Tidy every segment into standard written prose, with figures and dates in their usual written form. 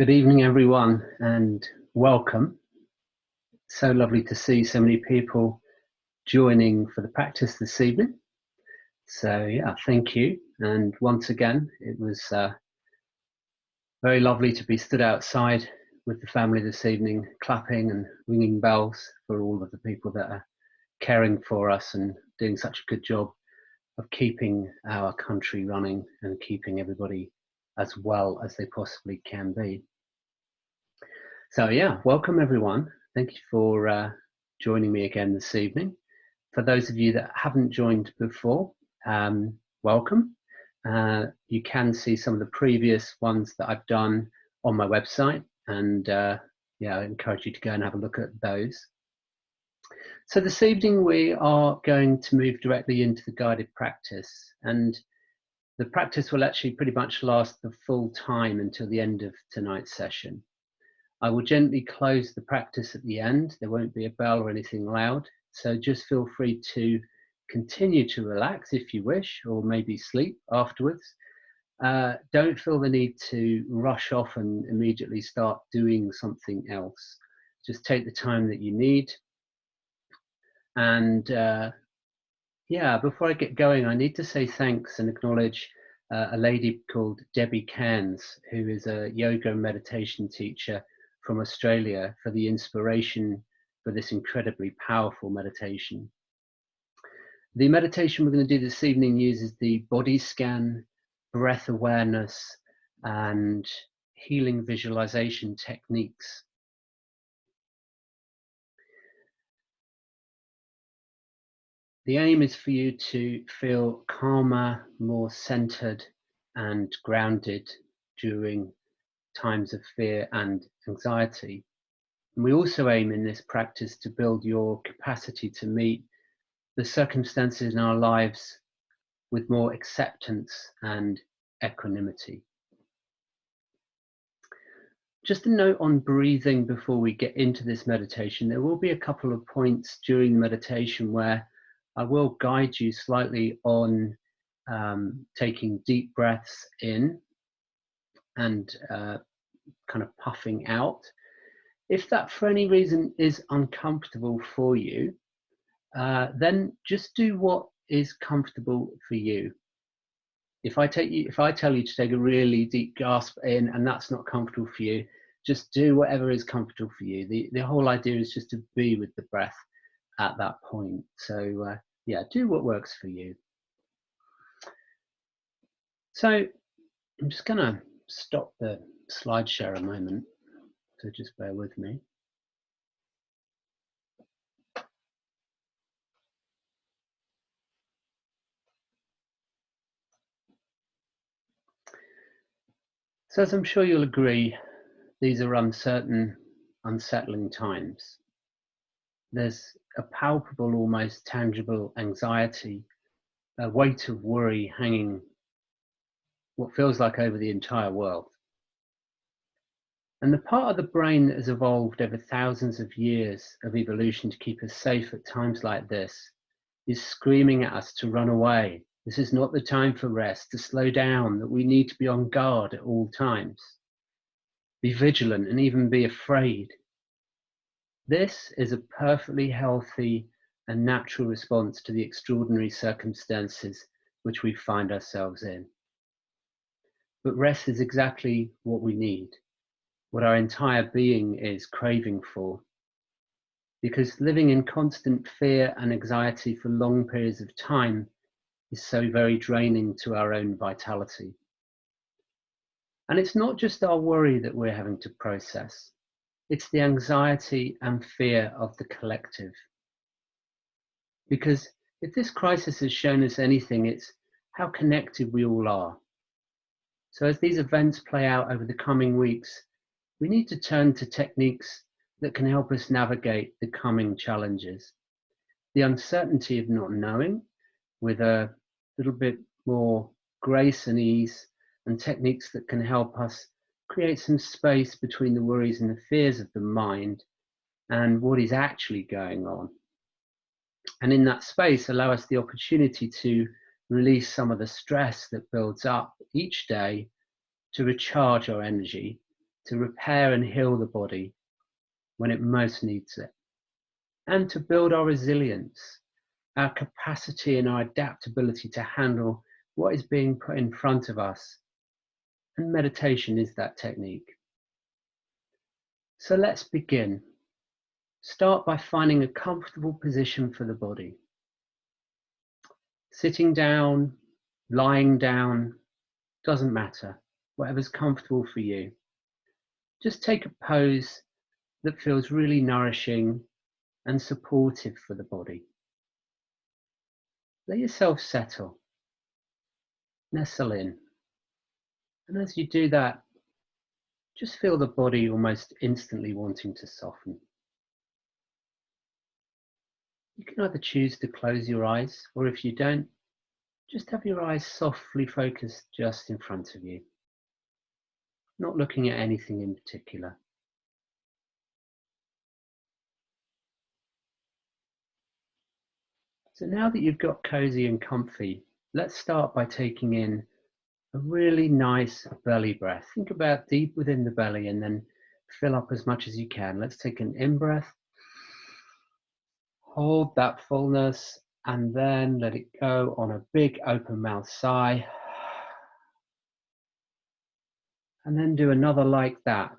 Good evening, everyone, and welcome. So lovely to see so many people joining for the practice this evening. So yeah, thank you. And once again, it was very lovely to be stood outside with the family this evening, clapping and ringing bells for all of the people that are caring for us and doing such a good job of keeping our country running and keeping everybody as well as they possibly can be. So yeah, welcome everyone. Thank you for joining me again this evening. For those of you that haven't joined before, welcome. You can see some of the previous ones that I've done on my website, and yeah, I encourage you to go and have a look at those. So this evening we are going to move directly into the guided practice, and the practice will actually pretty much last the full time until the end of tonight's session. I will gently close the practice at the end. There won't be a bell or anything loud. So just feel free to continue to relax if you wish, or maybe sleep afterwards. Don't feel the need to rush off and immediately start doing something else. Just take the time that you need. And yeah, before I get going, I need to say thanks and acknowledge a lady called Debbie Cairns, who is a yoga and meditation teacher from Australia, for the inspiration for this incredibly powerful meditation. The meditation we're going to do this evening uses the body scan, breath awareness, and healing visualization techniques. The aim is for you to feel calmer, more centered, and grounded during times of fear and anxiety. And we also aim in this practice to build your capacity to meet the circumstances in our lives with more acceptance and equanimity. Just a note on breathing before we get into this meditation. There will be a couple of points during the meditation where I will guide you slightly on taking deep breaths in and kind of puffing out. If that for any reason is uncomfortable for you, then just do what is comfortable for you. If I tell you to take a really deep gasp in and that's not comfortable for you, just do whatever is comfortable for you. The whole idea is just to be with the breath at that point. So yeah, do what works for you. So I'm just going to stop the slideshare a moment, so just bear with me. So as I'm sure you'll agree, these are uncertain, unsettling times. There's a palpable, almost tangible anxiety, a weight of worry hanging what feels like over the entire world. And the part of the brain that has evolved over thousands of years of evolution to keep us safe at times like this is screaming at us to run away. This is not the time for rest, to slow down, that we need to be on guard at all times. Be vigilant and even be afraid. This is a perfectly healthy and natural response to the extraordinary circumstances which we find ourselves in. But rest is exactly what we need, what our entire being is craving for. Because living in constant fear and anxiety for long periods of time is so very draining to our own vitality. And it's not just our worry that we're having to process. It's the anxiety and fear of the collective. Because if this crisis has shown us anything, it's how connected we all are. So as these events play out over the coming weeks, we need to turn to techniques that can help us navigate the coming challenges. The uncertainty of not knowing, with a little bit more grace and ease, and techniques that can help us create some space between the worries and the fears of the mind and what is actually going on. And in that space, allow us the opportunity to release some of the stress that builds up each day, to recharge our energy to repair and heal the body when it most needs it, and to build our resilience, our capacity and our adaptability to handle what is being put in front of us. And meditation is that technique. So let's begin. Start by finding a comfortable position for the body. Sitting down, lying down, doesn't matter, whatever's comfortable for you. Just take a pose that feels really nourishing and supportive for the body. Let yourself settle, nestle in. And as you do that, just feel the body almost instantly wanting to soften. You can either choose to close your eyes, or if you don't, just have your eyes softly focused just in front of you, not looking at anything in particular. So now that you've got cozy and comfy, let's start by taking in a really nice belly breath. Think about deep within the belly and then fill up as much as you can. Let's take an in-breath, hold that fullness, and then let it go on a big open mouth sigh. And then do another like that.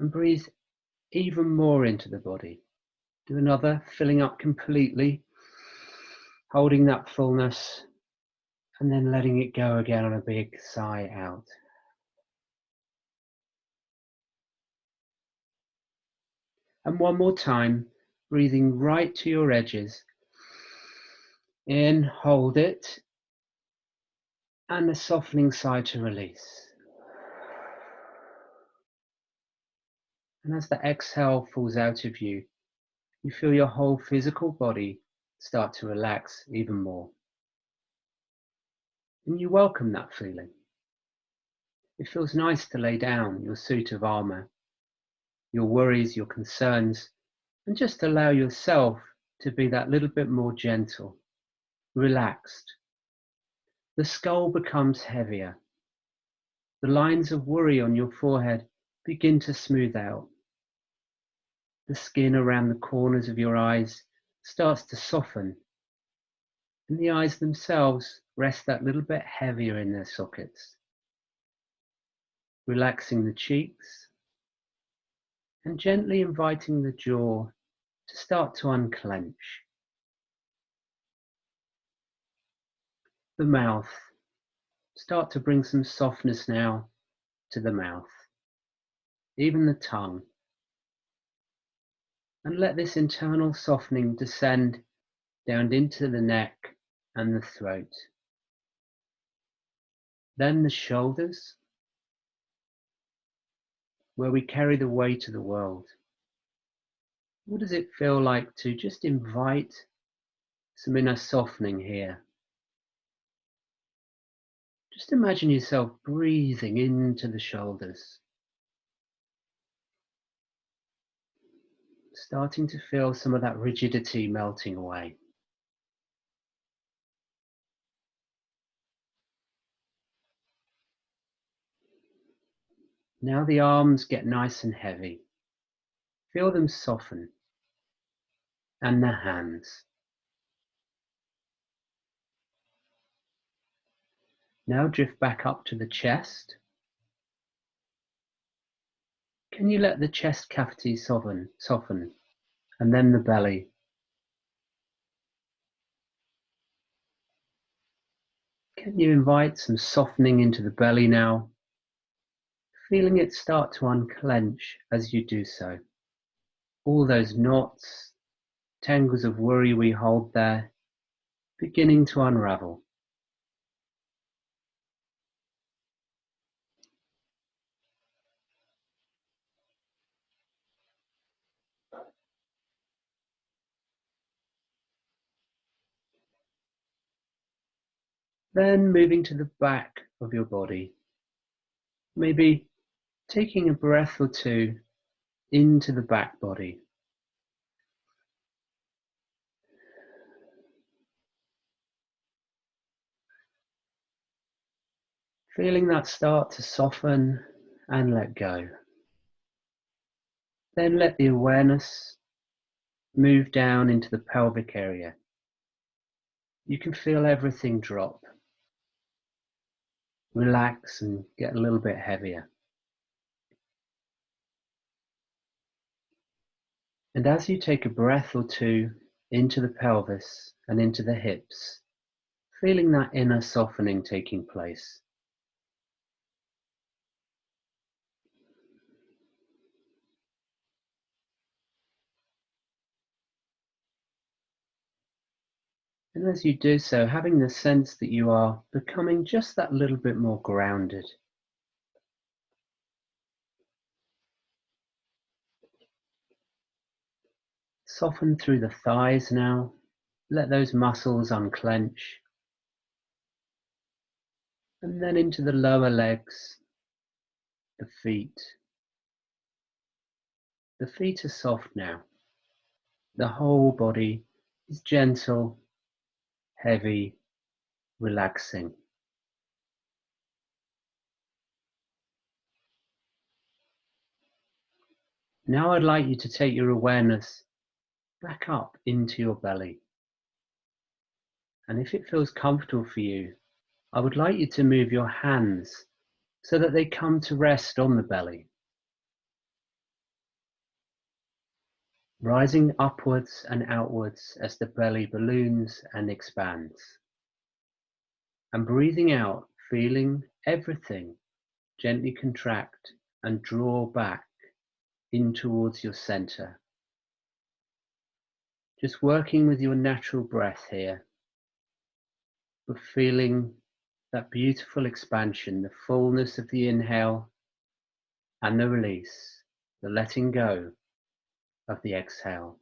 And breathe even more into the body. Do another, filling up completely, holding that fullness, and then letting it go again on a big sigh out. And one more time, breathing right to your edges. In, hold it, and a softening sigh to release. And as the exhale falls out of you, you feel your whole physical body start to relax even more. And you welcome that feeling. It feels nice to lay down your suit of armor, your worries, your concerns, and just allow yourself to be that little bit more gentle, relaxed. The skull becomes heavier. The lines of worry on your forehead begin to smooth out. The skin around the corners of your eyes starts to soften, and the eyes themselves rest that little bit heavier in their sockets, relaxing the cheeks and gently inviting the jaw to start to unclench. The mouth, start to bring some softness now to the mouth, even the tongue. And let this internal softening descend down into the neck and the throat. Then the shoulders, where we carry the weight of the world. What does it feel like to just invite some inner softening here? Just imagine yourself breathing into the shoulders, starting to feel some of that rigidity melting away. Now the arms get nice and heavy. Feel them soften. And the hands. Now drift back up to the chest. Can you let the chest cavity soften, and then the belly? Can you invite some softening into the belly now, feeling it start to unclench as you do so? All those knots, tangles of worry we hold there, beginning to unravel. Then moving to the back of your body, maybe taking a breath or two into the back body. Feeling that start to soften and let go. Then let the awareness move down into the pelvic area. You can feel everything drop, relax and get a little bit heavier. And as you take a breath or two into the pelvis and into the hips, feeling that inner softening taking place. And as you do so, having the sense that you are becoming just that little bit more grounded. Soften through the thighs now. Let those muscles unclench. And then into the lower legs, the feet. The feet are soft now. The whole body is gentle, heavy, relaxing. Now I'd like you to take your awareness back up into your belly. And if it feels comfortable for you, I would like you to move your hands so that they come to rest on the belly. Rising upwards and outwards as the belly balloons and expands. And breathing out, feeling everything gently contract and draw back in towards your center. Just working with your natural breath here, but feeling that beautiful expansion, the fullness of the inhale and the release, the letting go of the exhale.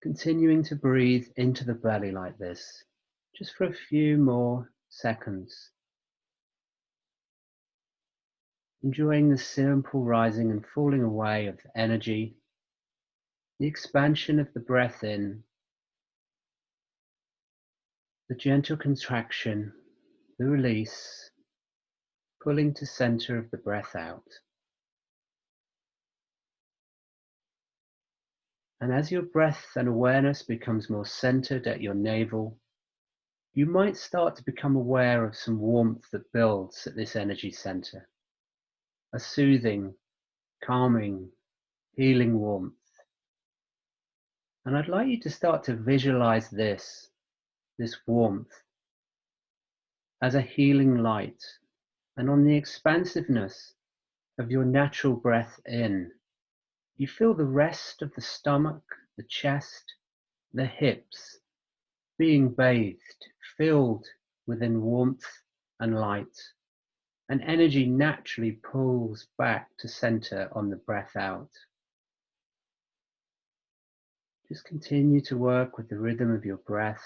Continuing to breathe into the belly like this, just for a few more seconds. Enjoying the simple rising and falling away of energy, the expansion of the breath in, the gentle contraction, the release, pulling to center of the breath out. And as your breath and awareness becomes more centered at your navel, you might start to become aware of some warmth that builds at this energy center. A soothing, calming, healing warmth. And I'd like you to start to visualize this warmth as a healing light. And on the expansiveness of your natural breath in, you feel the rest of the stomach, the chest, the hips being bathed, filled within warmth and light. And energy naturally pulls back to center on the breath out. Just continue to work with the rhythm of your breath,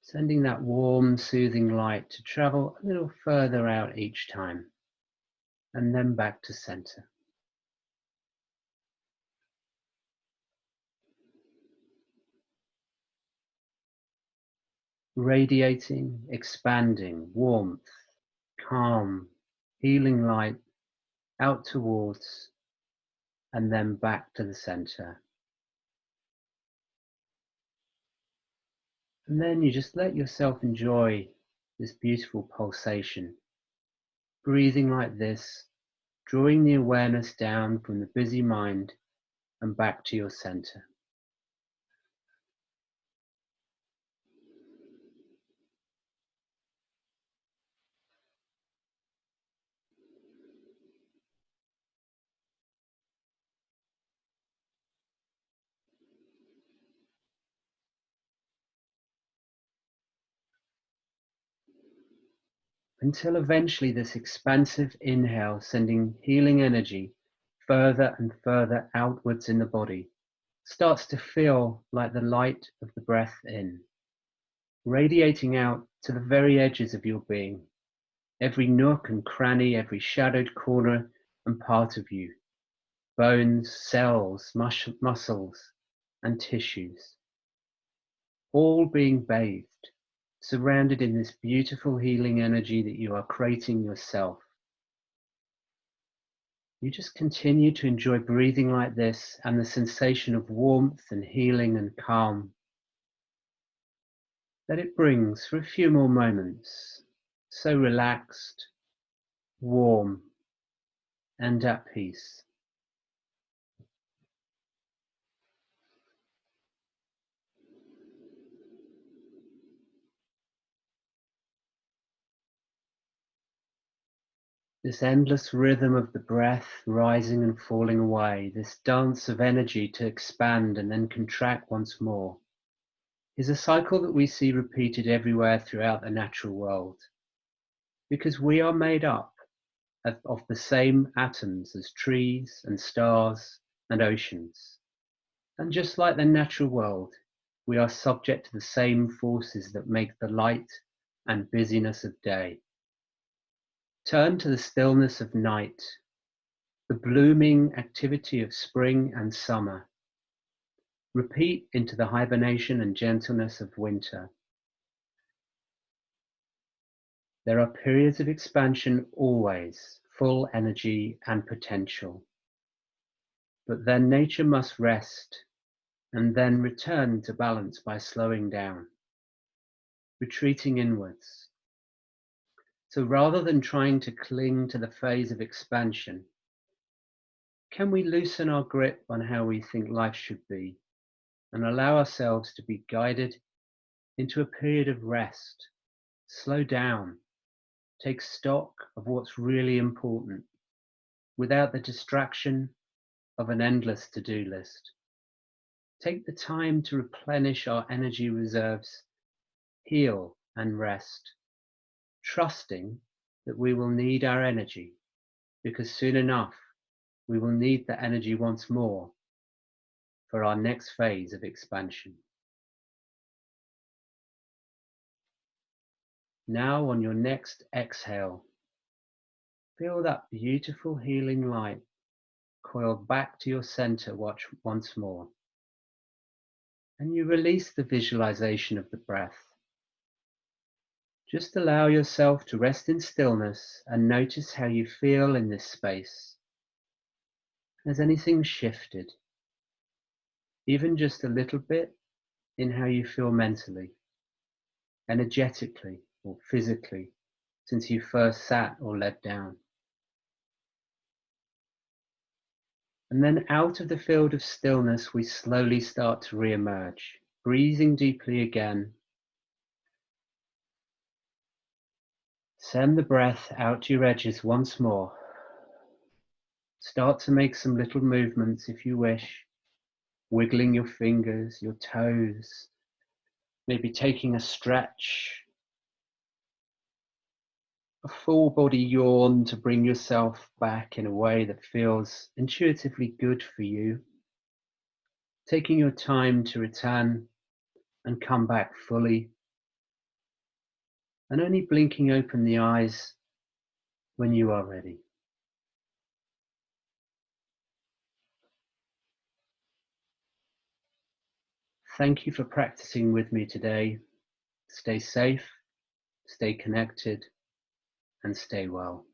sending that warm, soothing light to travel a little further out each time, and then back to center. Radiating, expanding, warmth, calm, healing light out towards, and then back to the center. And then you just let yourself enjoy this beautiful pulsation. Breathing like this, drawing the awareness down from the busy mind and back to your center. until eventually this expansive inhale, sending healing energy further and further outwards in the body, starts to feel like the light of the breath in, radiating out to the very edges of your being, every nook and cranny, every shadowed corner and part of you, bones, cells, muscles, and tissues, all being bathed, surrounded in this beautiful healing energy that you are creating yourself. You just continue to enjoy breathing like this and the sensation of warmth and healing and calm that it brings for a few more moments, so relaxed, warm, and at peace. This endless rhythm of the breath rising and falling away, this dance of energy to expand and then contract once more, is a cycle that we see repeated everywhere throughout the natural world. Because we are made up of the same atoms as trees and stars and oceans. And just like the natural world, we are subject to the same forces that make the light and busyness of day. Turn to the stillness of night, the blooming activity of spring and summer. Repeat into the hibernation and gentleness of winter. There are periods of expansion always, full energy and potential. But then nature must rest and then return to balance by slowing down, retreating inwards. So rather than trying to cling to the phase of expansion, can we loosen our grip on how we think life should be and allow ourselves to be guided into a period of rest, slow down, take stock of what's really important without the distraction of an endless to-do list. Take the time to replenish our energy reserves, heal and rest, trusting that we will need our energy, because soon enough we will need the energy once more for our next phase of expansion. Now on your next exhale, feel that beautiful healing light coiled back to your center once more. And you release the visualization of the breath. Just allow yourself to rest in stillness and notice how you feel in this space. Has anything shifted? Even just a little bit in how you feel mentally, energetically, or physically since you first sat or led down. And then out of the field of stillness, we slowly start to re-emerge, breathing deeply again. Send the breath out to your edges once more. Start to make some little movements if you wish, wiggling your fingers, your toes, maybe taking a stretch, a full body yawn to bring yourself back in a way that feels intuitively good for you. Taking your time to return and come back fully, and only blinking open the eyes when you are ready. Thank you for practicing with me today. Stay safe, stay connected, and stay well.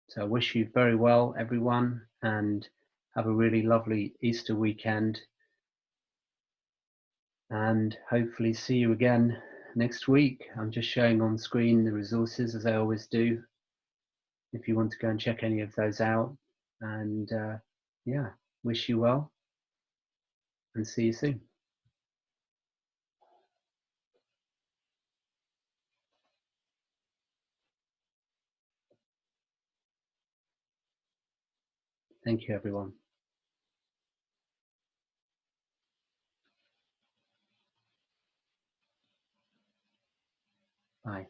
So I wish you very well, everyone, and have a really lovely Easter weekend. And hopefully see you again next week. I'm just showing on screen the resources as I always do, if you want to go and check any of those out. And yeah, wish you well and see you soon. Thank you, everyone. Bye.